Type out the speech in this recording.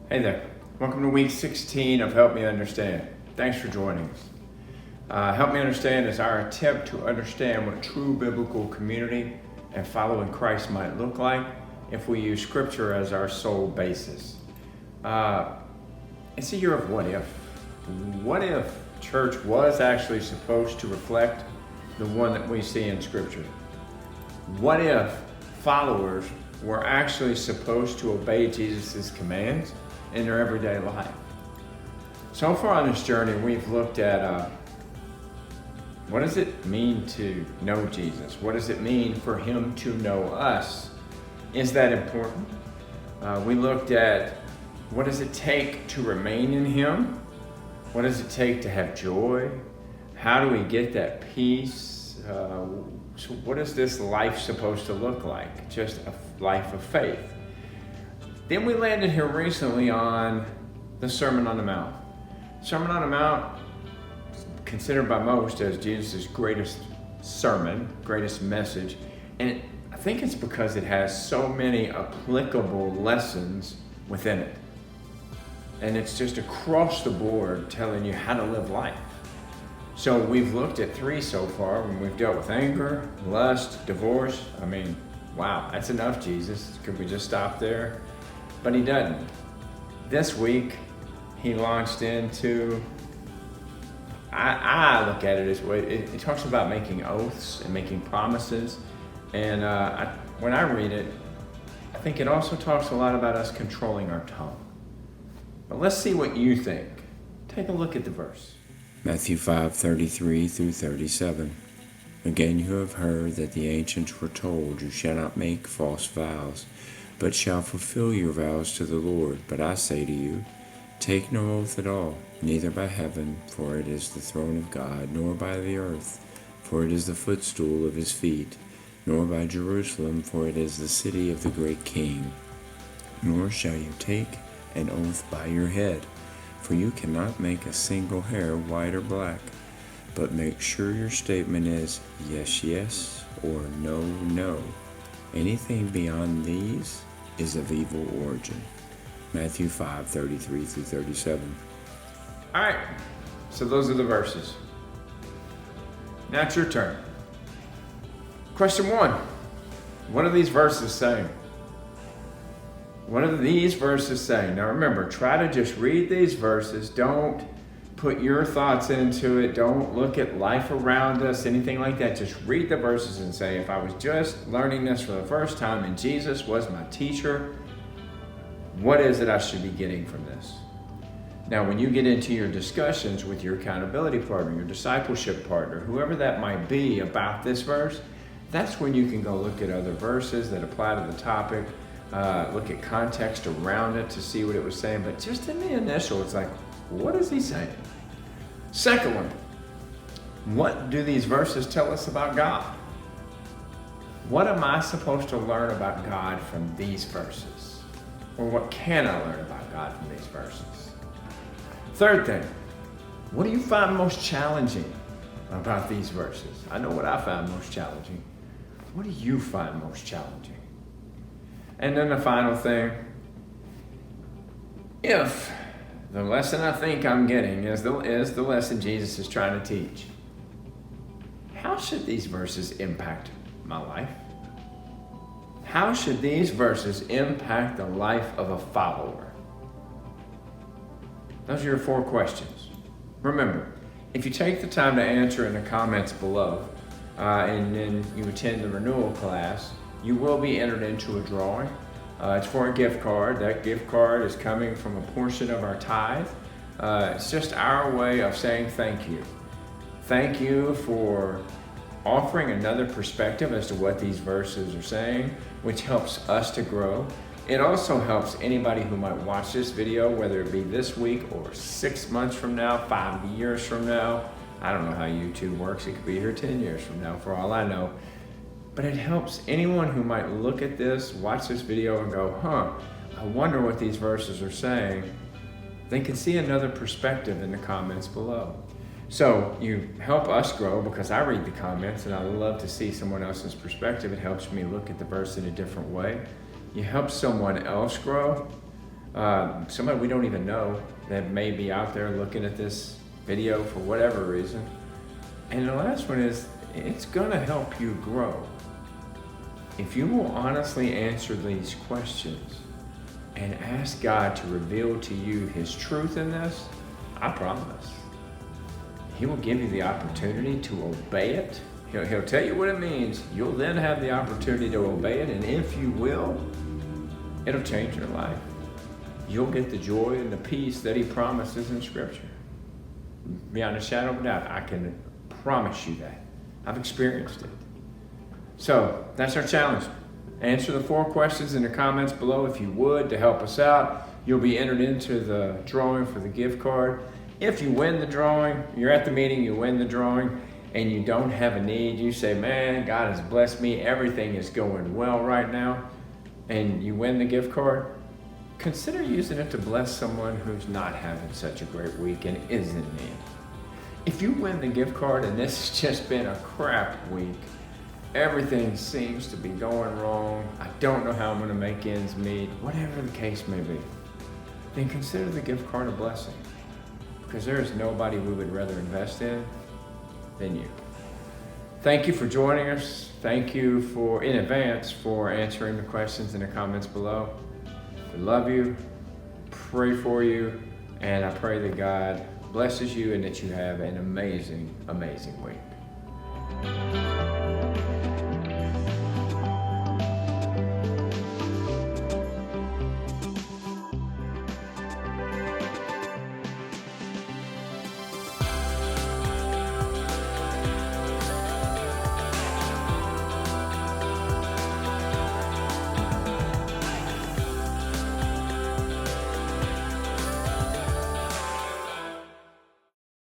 Hey there. Welcome to week 16 of Help Me Understand. Thanks for joining us. Help Me Understand is our attempt to understand what true biblical community and following Christ might look like if we use Scripture as our sole basis. It's a year of what if. What if church was actually supposed to reflect the one that we see in Scripture? What if followers were actually supposed to obey Jesus' commands in their everyday life? So far on this journey, we've looked at what does it mean to know Jesus? What does it mean for Him to know us? Is that important? We looked at what does it take to remain in Him? What does it take to have joy? How do we get that peace? So what is this life supposed to look like? Just a life of faith. Then we landed here recently on the Sermon on the Mount. Sermon on the Mount is considered by most as Jesus' greatest sermon, greatest message. And I think it's because it has so many applicable lessons within it. And it's just across the board telling you how to live life. So we've looked at 3 so far, and we've dealt with anger, lust, divorce. I mean, wow, that's enough, Jesus. Could we just stop there? But He doesn't. This week, He launched into, I look at it as, it talks about making oaths and making promises. And when I read it, I think it also talks a lot about us controlling our tongue. But let's see what you think. Take a look at the verse. Matthew 5:33 through 37. Again you have heard that the ancients were told, you shall not make false vows, but shall fulfill your vows to the Lord. But I say to you, take no oath at all, neither by heaven, for it is the throne of God, nor by the earth, for it is the footstool of His feet, nor by Jerusalem, for it is the city of the great King. Nor shall you take an oath by your head, for you cannot make a single hair white or black, but make sure your statement is yes, yes, or no, no. Anything beyond these is of evil origin. Matthew 5:33 through 37. All right, so those are the verses. Now it's your turn. Question 1, what are these verses saying? What are these verses saying? Now remember, try to just read these verses. Don't put your thoughts into it. Don't look at life around us, anything like that. Just read the verses and say, if I was just learning this for the first time and Jesus was my teacher, what is it I should be getting from this? Now, when you get into your discussions with your accountability partner, your discipleship partner, whoever that might be about this verse, that's when you can go look at other verses that apply to the topic. Look at context around it to see what it was saying. But just in the initial, it's like, what is he saying? Second one, what do these verses tell us about God? What am I supposed to learn about God from these verses? Or what can I learn about God from these verses? Third thing, what do you find most challenging about these verses? I know what I find most challenging. What do you find most challenging? And then the final thing, if the lesson I think I'm getting is the lesson Jesus is trying to teach, how should these verses impact my life? How should these verses impact the life of a follower? Those are your 4 questions. Remember, if you take the time to answer in the comments below, and then you attend the renewal class, you will be entered into a drawing. It's for a gift card. That gift card is coming from a portion of our tithe. It's just our way of saying thank you. Thank you for offering another perspective as to what these verses are saying, which helps us to grow. It also helps anybody who might watch this video, whether it be this week or 6 months from now, 5 years from now. I don't know how YouTube works. It could be here 10 years from now, for all I know. But it helps anyone who might look at this, watch this video and go, I wonder what these verses are saying. They can see another perspective in the comments below. So you help us grow because I read the comments and I love to see someone else's perspective. It helps me look at the verse in a different way. You help someone else grow somebody we don't even know that may be out there looking at this video for whatever reason. And the last one is, it's gonna help you grow. If you will honestly answer these questions and ask God to reveal to you His truth in this, I promise, He will give you the opportunity to obey it. He'll tell you what it means. You'll then have the opportunity to obey it, and if you will, it'll change your life. You'll get the joy and the peace that He promises in Scripture. Beyond a shadow of a doubt, I can promise you that. I've experienced it. So that's our challenge. Answer the 4 questions in the comments below if you would, to help us out. You'll be entered into the drawing for the gift card. If you win the drawing, you're at the meeting, you win the drawing, and you don't have a need, you say, man, God has blessed me, everything is going well right now, and you win the gift card, consider using it to bless someone who's not having such a great week and is in need. If you win the gift card and this has just been a crap week, everything seems to be going wrong, I don't know how I'm going to make ends meet, whatever the case may be, then consider the gift card a blessing. Because there is nobody we would rather invest in than you. Thank you for joining us. Thank you in advance for answering the questions in the comments below. We love you, pray for you, and I pray that God blesses you and that you have an amazing, amazing week.